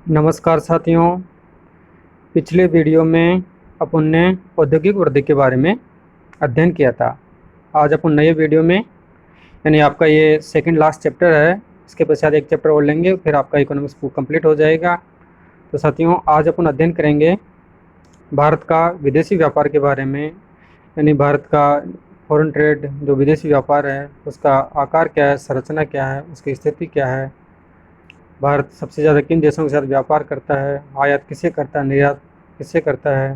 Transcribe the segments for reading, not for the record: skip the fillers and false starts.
नमस्कार साथियों। पिछले वीडियो में अपन ने औद्योगिक वृद्धि के बारे में अध्ययन किया था। आज अपन नए वीडियो में यानी आपका ये सेकंड लास्ट चैप्टर है, इसके पश्चात एक चैप्टर और लेंगे, फिर आपका इकोनॉमिक्स बुक कंप्लीट हो जाएगा। तो साथियों, आज अपन अध्ययन करेंगे भारत का विदेशी व्यापार के बारे में, यानी भारत का फॉरेन ट्रेड जो विदेशी व्यापार है उसका आकार क्या है, संरचना क्या है, उसकी स्थिति क्या है, भारत सबसे ज़्यादा किन देशों के साथ व्यापार करता है, आयात किसे करता है, निर्यात किससे करता है,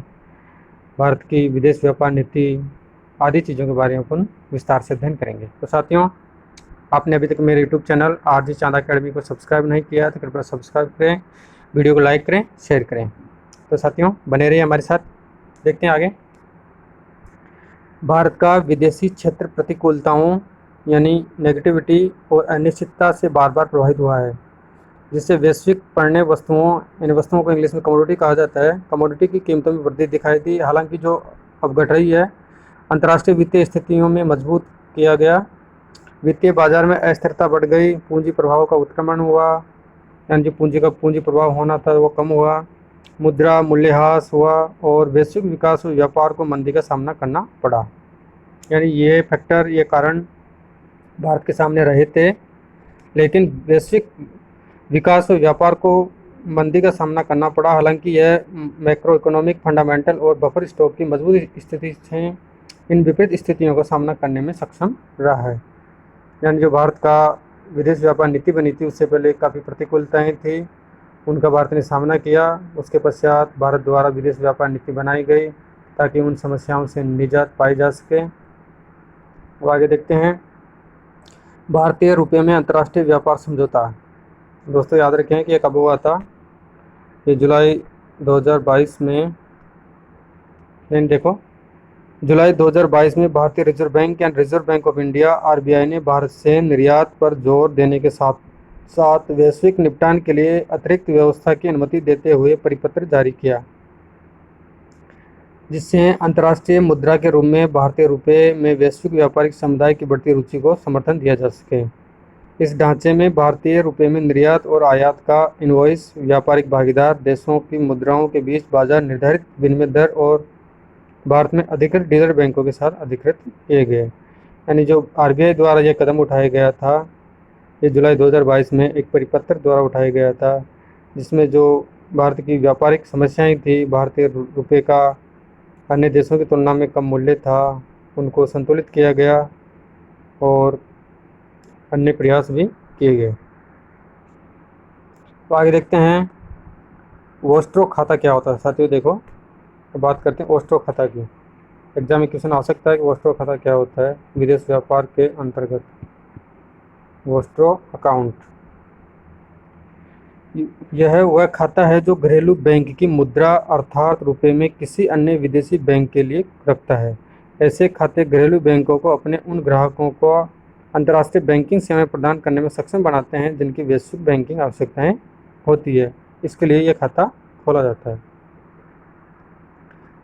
भारत की विदेश व्यापार नीति आदि चीज़ों के बारे में अपन विस्तार से अध्ययन करेंगे। तो साथियों, आपने अभी तक मेरे यूट्यूब चैनल आरजी चांद अकेडमी को सब्सक्राइब नहीं किया तो कृपया सब्सक्राइब करें, वीडियो को लाइक करें, शेयर करें। तो साथियों, बने रहिए हमारे साथ। देखते हैं आगे। भारत का विदेशी क्षेत्र प्रतिकूलताओं यानी नेगेटिविटी और अनिश्चितता से बार बार प्रभावित हुआ है, जिससे वैश्विक पण्य वस्तुओं, इन वस्तुओं को इंग्लिश में कमोडिटी कहा जाता है, कमोडिटी की कीमतों में वृद्धि दिखाई दी। हालांकि जो अब घट रही है, अंतर्राष्ट्रीय वित्तीय स्थितियों में मजबूत किया गया, वित्तीय बाजार में अस्थिरता बढ़ गई, पूंजी प्रभाव का उत्क्रमण हुआ, यानी जो पूंजी प्रभाव होना था वो कम हुआ, मुद्रा मूल्यह्रास हुआ और वैश्विक विकास और व्यापार को मंदी का सामना करना पड़ा। यानी ये फैक्टर, ये कारण भारत के सामने रहे थे, लेकिन वैश्विक विकास और व्यापार को मंदी का सामना करना पड़ा। हालांकि यह मैक्रो इकोनॉमिक फंडामेंटल और बफर स्टॉक की मजबूत स्थिति से इन विपरीत स्थितियों का सामना करने में सक्षम रहा है। यानी जो भारत का विदेश व्यापार नीति बनी थी उससे पहले काफ़ी प्रतिकूलताएं थी, उनका भारत ने सामना किया। उसके पश्चात भारत द्वारा विदेश व्यापार नीति बनाई गई ताकि उन समस्याओं से निजात पाई जा सके। अब आगे देखते हैं। भारतीय रुपये में अंतर्राष्ट्रीय व्यापार समझौता। दोस्तों याद रखें कि ये कब हुआ था, ये जुलाई 2022 में। देखो, जुलाई 2022 में भारतीय रिजर्व बैंक यानी reserve bank of India RBI ने भारत से निर्यात पर जोर देने के साथ साथ वैश्विक निपटान के लिए अतिरिक्त व्यवस्था की अनुमति देते हुए परिपत्र जारी किया, जिससे अंतर्राष्ट्रीय मुद्रा के रूप में भारतीय रुपये में वैश्विक व्यापारिक समुदाय की बढ़ती रुचि को समर्थन दिया जा सके। इस ढांचे में भारतीय रुपये में निर्यात और आयात का इनवॉइस व्यापारिक भागीदार देशों की मुद्राओं के बीच बाजार निर्धारित विनिमय दर और भारत में अधिकृत डीलर बैंकों के साथ अधिकृत किए गए। यानी जो आरबीआई द्वारा यह कदम उठाया गया था, ये जुलाई 2022 में एक परिपत्र द्वारा उठाया गया था, जिसमें जो भारत की व्यापारिक समस्याएं थी, भारतीय रुपये का अन्य देशों की तुलना में कम मूल्य था, उनको संतुलित किया गया और अन्य प्रयास भी किए गए। तो आगे देखते हैं वोस्ट्रो खाता क्या होता है। साथियों देखो, तो बात करते हैं वोस्ट्रो खाता की। एग्जाम में क्वेश्चन आ सकता है कि वोस्ट्रो खाता क्या होता है। विदेश व्यापार के अंतर्गत वोस्ट्रो अकाउंट, यह वह खाता है जो घरेलू बैंक की मुद्रा अर्थात रुपये में किसी अन्य विदेशी बैंक के लिए रखता है। ऐसे खाते घरेलू बैंकों को अपने उन ग्राहकों को अंतर्राष्ट्रीय बैंकिंग सेवाएं प्रदान करने में सक्षम बनाते हैं जिनकी वैश्विक बैंकिंग आवश्यकताएं होती है। इसके लिए यह खाता खोला जाता है।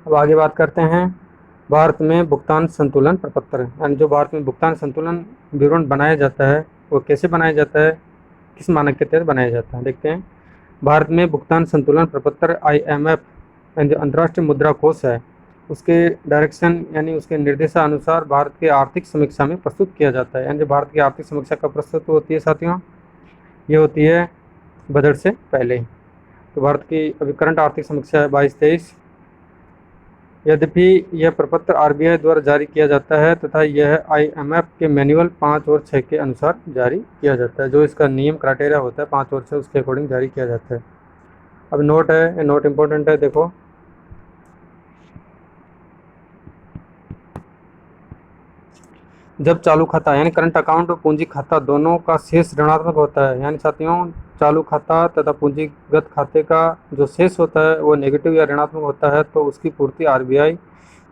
अब आगे बात करते हैं भारत में भुगतान संतुलन प्रपत्र, यानी जो भारत में भुगतान संतुलन विवरण बनाया जाता है वो कैसे बनाया जाता है, किस मानक के तहत बनाया जाता है। देखते हैं। भारत में भुगतान संतुलन प्रपत्र IMF जो अंतर्राष्ट्रीय मुद्रा कोष है, उसके डायरेक्शन यानी उसके निर्देशानुसार भारत के आर्थिक समीक्षा में प्रस्तुत किया जाता है। यानी जो भारत की आर्थिक समीक्षा कब प्रस्तुत होती है साथियों, ये होती है बजट से पहले। तो भारत की अभी करंट आर्थिक समीक्षा है 22-23। यद्यपि यह प्रपत्र आरबीआई द्वारा जारी किया जाता है तथा यह IMF के मैनुअल 5 और 6 के अनुसार जारी किया जाता है। जो इसका नियम क्राइटेरिया होता है 5 और 6, उसके अकॉर्डिंग जारी किया जाता है। अब नोट है, ये नोट इम्पोर्टेंट है। देखो, जब चालू खाता यानी करंट अकाउंट और पूंजी खाता दोनों का शेष ऋणात्मक होता है, यानी साथियों चालू खाता तथा पूंजीगत खाते का जो शेष होता है वो नेगेटिव या ऋणात्मक होता है, तो उसकी पूर्ति आरबीआई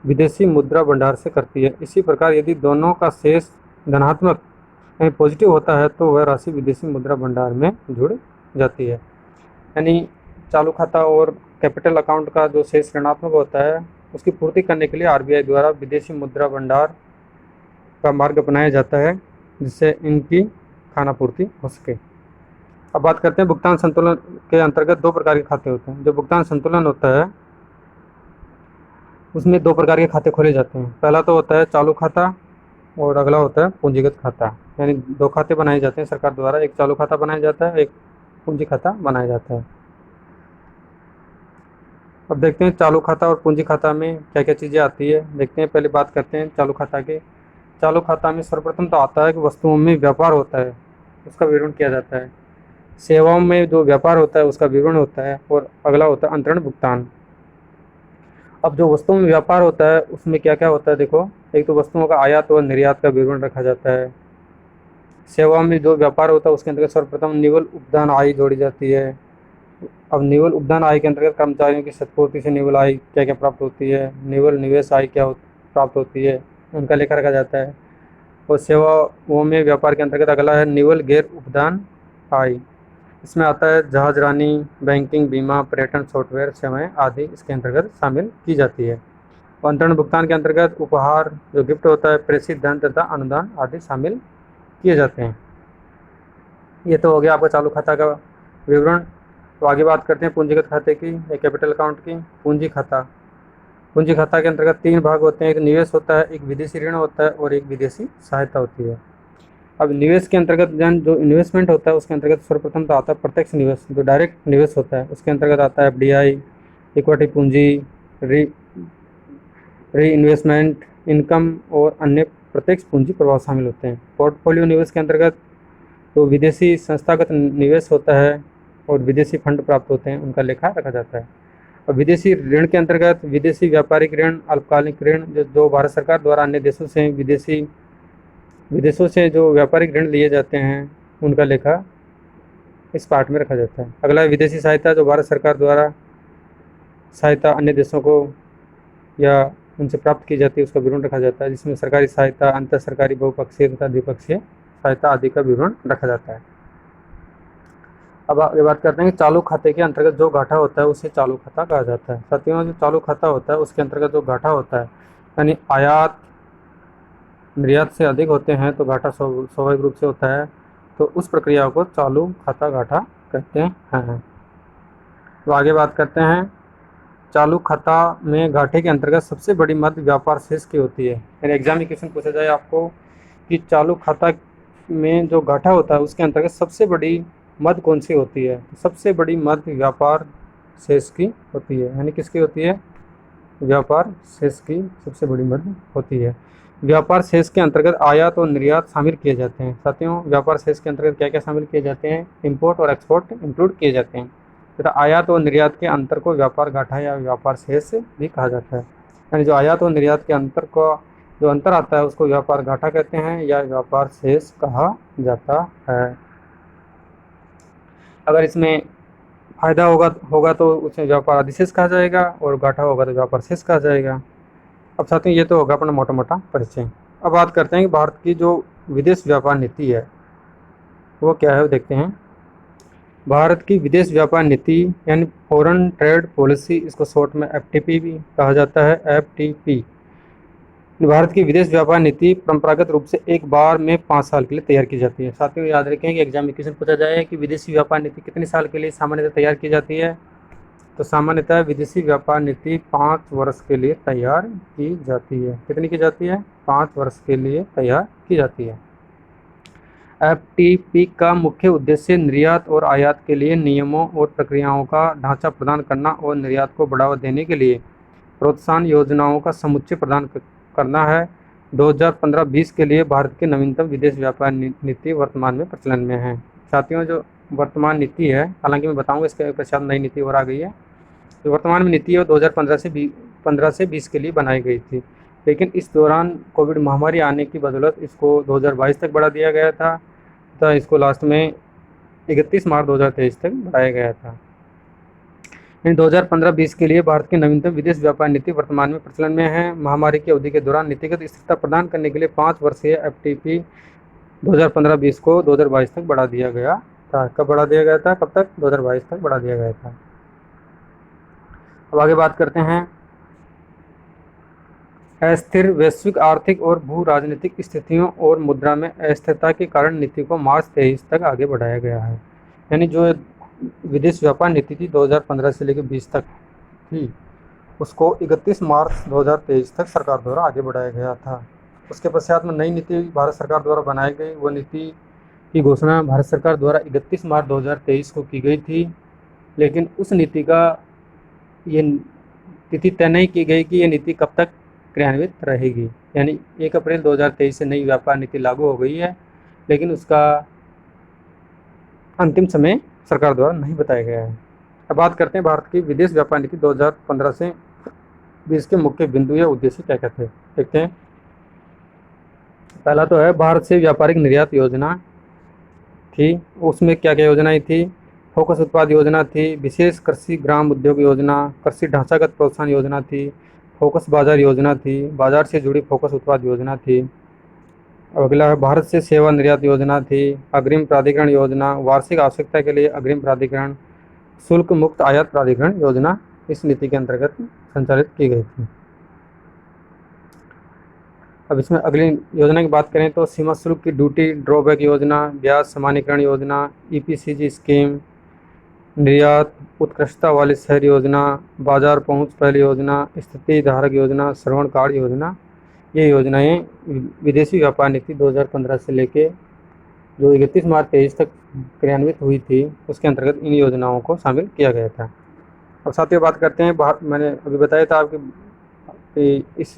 विदेशी मुद्रा भंडार से करती है। इसी प्रकार यदि दोनों का शेष धनात्मक यानी पॉजिटिव होता है तो वह राशि विदेशी मुद्रा भंडार में जुड़ जाती है। यानी चालू खाता और कैपिटल अकाउंट का जो शेष ऋणात्मक होता है उसकी पूर्ति करने के लिए आरबीआई द्वारा विदेशी मुद्रा भंडार का मार्ग अपनाया जाता है, जिससे इनकी खानापूर्ति हो सके। अब बात करते हैं भुगतान संतुलन के अंतर्गत दो प्रकार के खाते होते हैं। जो भुगतान संतुलन होता है उसमें दो प्रकार के खाते खोले जाते हैं। पहला तो होता है चालू खाता और अगला होता है पूंजीगत खाता। यानी दो खाते बनाए जाते हैं सरकार द्वारा, एक चालू खाता बनाया जाता है, एक पूंजी खाता बनाया जाता है। अब देखते हैं चालू खाता और पूंजी खाता में क्या क्या चीज़ें आती है, देखते हैं। पहले बात करते हैं चालू खाता के। चालू खाता में सर्वप्रथम तो आता है कि वस्तुओं में व्यापार होता है, उसका विवरण किया जाता है। सेवाओं में जो व्यापार होता है उसका विवरण होता है, और अगला होता है अंतरण भुगतान। अब जो वस्तुओं में व्यापार होता है उसमें क्या क्या होता है देखो, एक तो वस्तुओं का आयात और निर्यात का विवरण रखा जाता है। सेवाओं में जो व्यापार होता है उसके अंतर्गत सर्वप्रथम निवल उपदान आय जोड़ी जाती है। अब निवल उपदान आय के अंतर्गत कर्मचारियों की शतपूर्ति से निवल आय क्या क्या प्राप्त होती है, निवल निवेश आय प्राप्त होती है, उनका लेखा रखा जाता है। और सेवाओं में व्यापार के अंतर्गत अगला है निवल गैर उपदान आय। इसमें आता है जहाजरानी, बैंकिंग, बीमा, पर्यटन, सॉफ्टवेयर सेवाएं आदि इसके अंतर्गत शामिल की जाती है। और अंतरण भुगतान के अंतर्गत उपहार, जो गिफ्ट होता है, प्रेषित धन तथा अनुदान आदि शामिल किए जाते हैं। ये तो हो गया आपका चालू खाता का विवरण। तो आगे बात करते हैं पूंजीगत खाते की या कैपिटल अकाउंट की। पूंजी खाता। पूंजी खाता के अंतर्गत तीन भाग होते हैं, एक निवेश होता है, एक विदेशी ऋण होता है और एक विदेशी सहायता होती है। अब निवेश के अंतर्गत जो इन्वेस्टमेंट होता है उसके अंतर्गत सर्वप्रथम तो आता है प्रत्यक्ष निवेश, जो डायरेक्ट निवेश होता है। उसके अंतर्गत आता है एफडीआई, इक्विटी पूंजी, री इन्वेस्टमेंट इनकम और अन्य प्रत्यक्ष पूंजी प्रभाव शामिल होते हैं। पोर्टफोलियो निवेश के अंतर्गत जो विदेशी संस्थागत निवेश होता है और विदेशी फंड प्राप्त होते हैं उनका लेखा रखा जाता है। और विदेशी ऋण के अंतर्गत विदेशी व्यापारिक ऋण, अल्पकालिक ऋण जो भारत सरकार द्वारा अन्य विदेशों से जो व्यापारिक ऋण लिए जाते हैं उनका लेखा इस पार्ट में रखा जाता है। अगला है विदेशी सहायता, जो भारत सरकार द्वारा सहायता अन्य देशों को या उनसे प्राप्त की जाती है उसका विवरण रखा जाता है, जिसमें सरकारी सहायता, अंतर सरकारी, बहुपक्षीय तथा द्विपक्षीय सहायता आदि का विवरण रखा जाता है। अब आगे बात करते हैं कि चालू खाते के अंतर्गत जो घाटा होता है उसे चालू खाता कहा जाता है। साथियों, जो चालू खाता होता है उसके अंतर्गत जो घाटा होता है, यानी आयात निर्यात से अधिक होते हैं तो घाटा स्वाभाविक रूप से होता है, तो उस प्रक्रिया को चालू खाता घाटा कहते हैं। तो आगे बात करते हैं, चालू खाता में घाटे के अंतर्गत सबसे बड़ी मद व्यापार शेष की होती है। यानी एग्जाम में क्वेश्चन पूछा जाए आपको कि चालू खाता में जो घाटा होता है उसके अंतर्गत सबसे बड़ी मद कौन सी होती है, सबसे बड़ी मद व्यापार शेष की होती है। यानी किसकी होती है, व्यापार शेष की सबसे बड़ी मद होती है। व्यापार शेष के अंतर्गत आयात और निर्यात शामिल किए जाते हैं। साथियों, व्यापार शेष के अंतर्गत क्या क्या शामिल किए जाते हैं, इंपोर्ट और एक्सपोर्ट इंक्लूड किए जाते हैं तथा आयात और निर्यात के अंतर को व्यापार घाटा या व्यापार शेष भी कहा जाता है। यानी जो आयात और निर्यात के अंतर का जो अंतर आता है उसको व्यापार घाटा कहते हैं या व्यापार शेष कहा जाता है। अगर इसमें फायदा होगा तो उसे व्यापार अधिशेष कहा जाएगा और घाटा होगा तो व्यापार शेष कहा जाएगा। अब साथियों, ये तो होगा अपना मोटा मोटा परिचय। अब बात करते हैं कि भारत की जो विदेश व्यापार नीति है वो क्या है, वो देखते हैं। भारत की विदेश व्यापार नीति यानी फॉरेन ट्रेड पॉलिसी, इसको शॉर्ट में एफटीपी भी कहा जाता है, एफटीपी। भारत की विदेश व्यापार नीति परंपरागत रूप से एक बार में 5 साल के लिए तैयार की जाती है। साथियों, याद रखें कि एग्जाम में क्वेश्चन पूछा जाए कि विदेशी व्यापार नीति कितने साल के लिए सामान्यतः तैयार की जाती है, तो सामान्यतः विदेशी व्यापार नीति 5 वर्ष के लिए तैयार की जाती है। कितनी की जाती है, 5 वर्ष के लिए तैयार की जाती है। एफटीपी का मुख्य उद्देश्य निर्यात और आयात के लिए नियमों और प्रक्रियाओं का ढांचा प्रदान करना और निर्यात को बढ़ावा देने के लिए प्रोत्साहन योजनाओं का समुच्चय प्रदान करना है। 2015-20 के लिए भारत की नवीनतम विदेश व्यापार नीति वर्तमान में प्रचलन में है। साथियों, जो वर्तमान नीति है, हालांकि मैं बताऊंगा इसके पश्चात नई नीति और आ गई है, जो वर्तमान में नीति है वो 2015 से 20 के लिए बनाई गई थी, लेकिन इस दौरान कोविड महामारी आने की बदौलत इसको 2022 तक बढ़ा दिया गया था तथा इसको लास्ट में 31 मार्च 2023 तक बढ़ाया गया था। इन 2015-20 के लिए भारत की नवीनतम विदेश व्यापार नीति वर्तमान में प्रचलन में है। महामारी की अवधि के दौरान नीतिगत स्थिरता प्रदान करने के लिए 5 वर्षीय एफटीपी 2015-20 को 2022 तक बढ़ा दिया गया था। कब बढ़ा दिया गया था, कब तक, 2022 तक बढ़ा दिया गया था। अब आगे बात करते हैं, अस्थिर वैश्विक आर्थिक और भू राजनीतिक स्थितियों और मुद्रा में अस्थिरता के कारण नीति को मार्च 23 तक आगे बढ़ाया गया है। यानी जो विदेश व्यापार नीति थी 2015 से लेकर 20 तक थी, उसको 31 मार्च 2023 तक सरकार द्वारा आगे बढ़ाया गया था। उसके पश्चात में नई नीति भारत सरकार द्वारा बनाई गई। वो नीति की घोषणा भारत सरकार द्वारा 31 मार्च 2023 को की गई थी, लेकिन उस नीति का ये तिथि तय नहीं की गई कि ये नीति कब तक क्रियान्वित रहेगी। यानी 1 अप्रैल 2023 से नई व्यापार नीति लागू हो गई है, लेकिन उसका अंतिम समय सरकार द्वारा नहीं बताया गया है। अब बात करते हैं भारत की विदेश व्यापार नीति 2015 से 20 के मुख्य बिंदु या उद्देश्य क्या क्या थे, देखते हैं। पहला तो है भारत से व्यापारिक निर्यात योजना थी। उसमें क्या क्या योजनाएं थी? फोकस उत्पाद योजना थी, विशेष कृषि ग्राम उद्योग योजना, कृषि ढांचागत प्रोत्साहन योजना थी, फोकस बाजार योजना थी, बाजार से जुड़ी फोकस उत्पाद योजना थी। अगला है भारत से सेवा निर्यात योजना थी, अग्रिम प्राधिकरण योजना, वार्षिक आवश्यकता के लिए अग्रिम प्राधिकरण, शुल्क मुक्त आयात प्राधिकरण योजना इस नीति के अंतर्गत संचालित की गई थी। अब इसमें अगली योजना की बात करें तो सीमा शुल्क की ड्यूटी ड्रॉबैक योजना, ब्याज समानीकरण योजना, ईपीसीजी स्कीम, निर्यात उत्कृष्टता वाली शहर योजना, बाजार पहुंच पहल योजना, स्थिति धारक योजना, श्रवण कार्ड योजना, ये योजनाएं विदेशी व्यापार नीति 2015 से लेके जो 31 मार्च 23 तक क्रियान्वित हुई थी, उसके अंतर्गत इन योजनाओं को शामिल किया गया था। अब साथियों बात करते हैं मैंने अभी बताया था आपको कि इस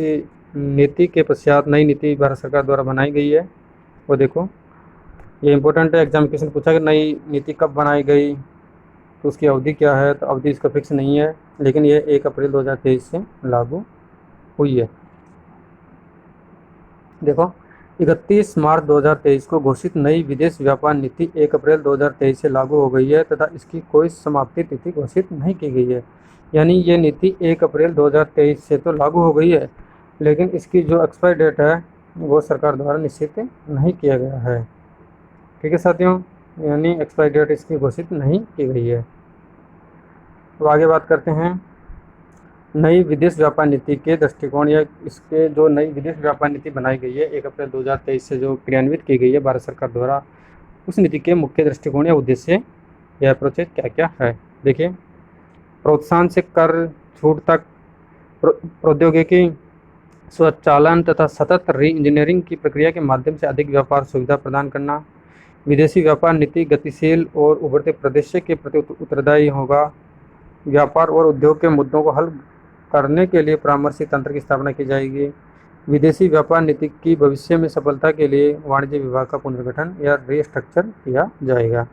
नीति के पश्चात नई नीति भारत सरकार द्वारा बनाई गई है। वो देखो, ये इंपॉर्टेंट है, एग्जाम क्वेश्चन पूछा कि नई नीति कब बनाई गई, तो उसकी अवधि क्या है। तो अवधि इसका फिक्स नहीं है, लेकिन ये 1 अप्रैल 2023 से लागू हुई है। देखो, 31 मार्च 2023 को घोषित नई विदेश व्यापार नीति 1 अप्रैल 2023 से लागू हो गई है तथा इसकी कोई समाप्ति तिथि घोषित नहीं की गई है। यानी ये नीति 1 अप्रैल 2023 से तो लागू हो गई है, लेकिन इसकी जो एक्सपायर डेट है वो सरकार द्वारा निश्चित नहीं किया गया है। ठीक है साथियों, यानी एक्सपायर डेट इसकी घोषित नहीं की गई है। अब आगे बात करते हैं नई विदेश व्यापार नीति के दृष्टिकोण या इसके जो नई विदेश व्यापार नीति बनाई गई है 1 अप्रैल 2023 से जो क्रियान्वित की गई है भारत सरकार द्वारा, उस नीति के मुख्य दृष्टिकोण या उद्देश्य या अप्रोचेज क्या क्या है। देखिए, प्रोत्साहन से कर छूट तक प्रौद्योगिकी स्वचालन तथा सतत री इंजीनियरिंग की प्रक्रिया के माध्यम से अधिक व्यापार सुविधा प्रदान करना। विदेशी व्यापार नीति गतिशील और उभरते परिदृश्य के प्रति उत्तरदायी होगा। व्यापार और उद्योग के मुद्दों को हल करने के लिए परामर्शी तंत्र की स्थापना की जाएगी। विदेशी व्यापार नीति की भविष्य में सफलता के लिए वाणिज्य विभाग का पुनर्गठन या रीस्ट्रक्चर किया जाएगा।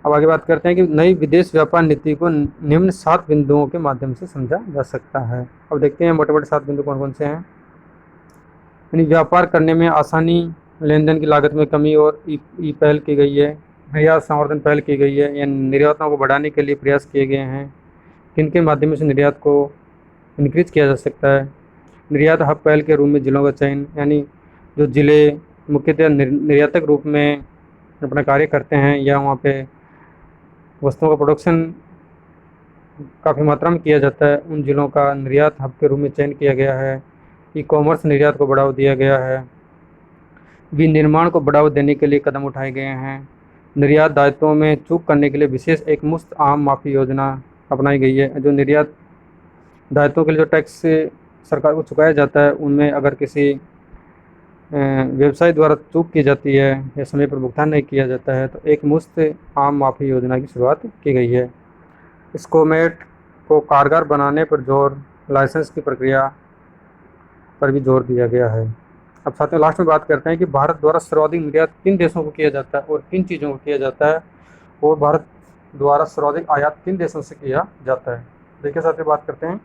अब आगे बात करते हैं कि नई विदेश व्यापार नीति को निम्न 7 बिंदुओं के माध्यम से समझा जा सकता है। अब देखते हैं मोटे मोटे 7 बिंदु कौन कौन से हैं। यानी व्यापार करने में आसानी, लेन देन की लागत में कमी और ई पहल की गई है। निर्यात संवर्धन पहल की गई है, या निर्यातों को बढ़ाने के लिए प्रयास किए गए हैं। किनके माध्यम से निर्यात को इंक्रीज किया जा सकता है? निर्यात हब पहल के रूप में जिलों का चयन, यानी जो ज़िले मुख्यतः निर्यातक रूप में अपना कार्य करते हैं या वहाँ पे वस्तुओं का प्रोडक्शन काफ़ी मात्रा में किया जाता है, उन जिलों का निर्यात हब के रूप में चयन किया गया है। ई कॉमर्स निर्यात को बढ़ावा दिया गया है। विनिर्माण को बढ़ावा देने के लिए कदम उठाए गए हैं। निर्यात दायित्वों में चूक करने के लिए विशेष एक मुफ्त आम माफ़ी योजना अपनाई गई है। जो निर्यात दायित्वों के लिए जो टैक्स सरकार को चुकाया जाता है, उनमें अगर किसी व्यवसाय द्वारा चूक की जाती है या समय पर भुगतान नहीं किया जाता है, तो एक मुफ्त आम माफ़ी योजना की शुरुआत की गई है। स्कोमेट को कारगर बनाने पर जोर, लाइसेंस की प्रक्रिया पर भी जोर दिया गया है। अब साथ में लास्ट में बात करते हैं कि भारत द्वारा सर्वाधिक निर्यात किन देशों को किया जाता है और किन चीज़ों को किया जाता है, और भारत द्वारा सर्वाधिक आयात किन देशों से किया जाता है। देखिए साथियों, बात करते हैं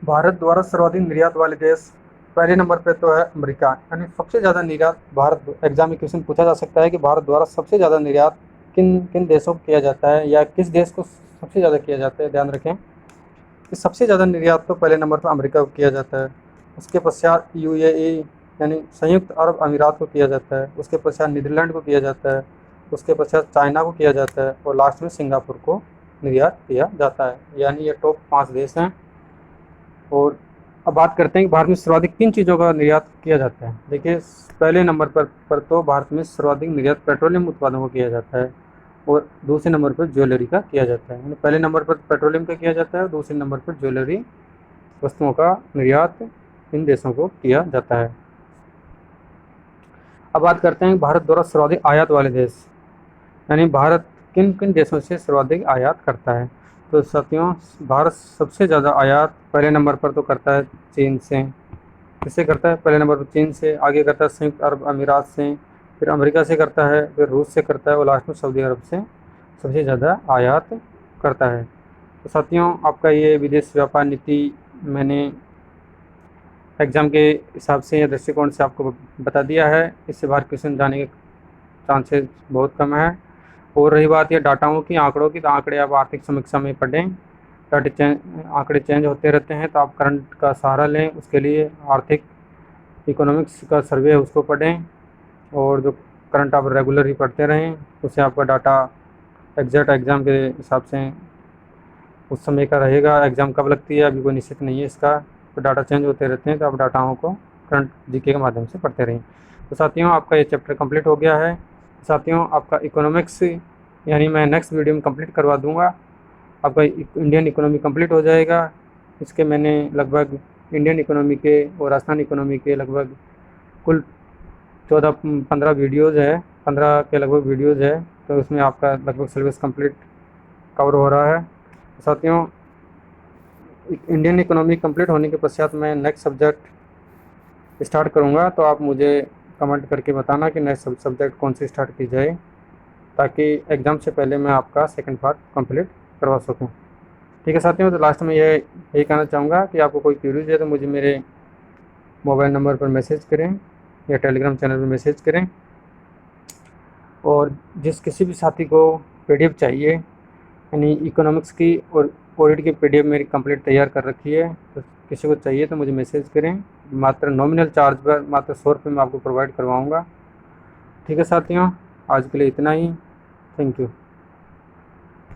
भारत द्वारा सर्वाधिक निर्यात वाले देश। पहले नंबर पे तो है अमेरिका, यानी सबसे ज़्यादा निर्यात भारत। एग्जाम में क्वेश्चन पूछा जा सकता है कि भारत द्वारा सबसे ज़्यादा निर्यात किन किन देशों को किया जाता है या किस देश को सबसे ज़्यादा किया जाता है। ध्यान रखें कि सबसे ज़्यादा निर्यात तो पहले नंबर पर अमेरिका को किया जाता है, उसके पश्चात यूएई यानी संयुक्त अरब अमीरात को किया जाता है, उसके पश्चात नीदरलैंड को किया जाता है, उसके पश्चात चाइना को किया जाता है और लास्ट में सिंगापुर को निर्यात किया जाता है। यानी ये टॉप 5 देश हैं। और अब बात करते हैं कि भारत में सर्वाधिक किन चीज़ों का निर्यात किया जाता है। देखिए, पहले नंबर पर तो भारत में सर्वाधिक निर्यात पेट्रोलियम उत्पादों को किया जाता है और दूसरे नंबर पर ज्वेलरी का किया जाता है। यानी पहले नंबर पर पेट्रोलियम का किया जाता है और दूसरे नंबर पर ज्वेलरी वस्तुओं का निर्यात इन देशों को किया जाता है। अब बात करते हैं भारत द्वारा सर्वाधिक आयात वाले देश, यानी भारत किन किन देशों से सर्वाधिक आयात करता है। तो साथियों, भारत सबसे ज़्यादा आयात पहले नंबर पर तो करता है चीन से। किससे करता है? पहले नंबर पर चीन से, आगे करता है संयुक्त अरब अमीरात से, फिर अमेरिका से करता है, फिर रूस से करता है और लास्ट में सऊदी अरब से सबसे ज़्यादा आयात करता है। तो साथियों, आपका ये विदेश व्यापार नीति मैंने एग्ज़ाम के हिसाब से या दृष्टिकोण से आपको बता दिया है। इससे बाहर क्वेश्चन जाने के चांसेस बहुत कम है। और रही बात ये डाटाओं की, आंकड़ों की, तो आंकड़े आप आर्थिक समीक्षा में पढ़ें। आंकड़े चेंज होते रहते हैं, तो आप करंट का सहारा लें। उसके लिए आर्थिक इकोनॉमिक्स का सर्वे है उसको पढ़ें, और जो करंट आप रेगुलर ही पढ़ते रहें, उससे आपका डाटा एग्जैक्ट एग्ज़ाम के हिसाब से उस समय का रहेगा। एग्ज़ाम कब लगती है अभी कोई निश्चित नहीं है इसका, तो डाटा चेंज होते रहते हैं, तो आप डाटाओं को करंट जीके के माध्यम से पढ़ते रहें। तो साथियों, आपका ये चैप्टर कंप्लीट हो गया है। साथियों, आपका इकोनॉमिक्स यानी मैं नेक्स्ट वीडियो में कंप्लीट करवा दूंगा। आपका इंडियन इकोनॉमी कंप्लीट हो जाएगा। इसके मैंने लगभग इंडियन इकोनॉमी के और राजस्थान इकोनॉमी के लगभग कुल 14-15 वीडियोज़ है, 15 के लगभग वीडियोज़ है, तो उसमें आपका लगभग सिलेबस कंप्लीट कवर हो रहा है। साथियों, इंडियन इकोनॉमी कंप्लीट होने के पश्चात मैं नेक्स्ट सब्जेक्ट स्टार्ट करूंगा, तो आप मुझे कमेंट करके बताना कि नेक्स्ट सब्जेक्ट कौन सी स्टार्ट की जाए, ताकि एग्ज़ाम से पहले मैं आपका सेकंड पार्ट कंप्लीट करवा सकूं। ठीक है साथियों, तो लास्ट में यही कहना चाहूँगा कि आपको कोई क्वेरीज है तो मुझे मेरे मोबाइल नंबर पर मैसेज करें या टेलीग्राम चैनल पर मैसेज करें। और किसी भी साथी को PDF चाहिए, यानी इकोनॉमिक्स की और ऑडिट की PDF मेरी कंप्लीट तैयार कर रखी है, तो किसी को चाहिए तो मुझे मैसेज करें। मात्र नॉमिनल चार्ज पर मात्र 100 रुपये में आपको प्रोवाइड करवाऊँगा। ठीक है साथियों, आज के लिए इतना ही। Thank you.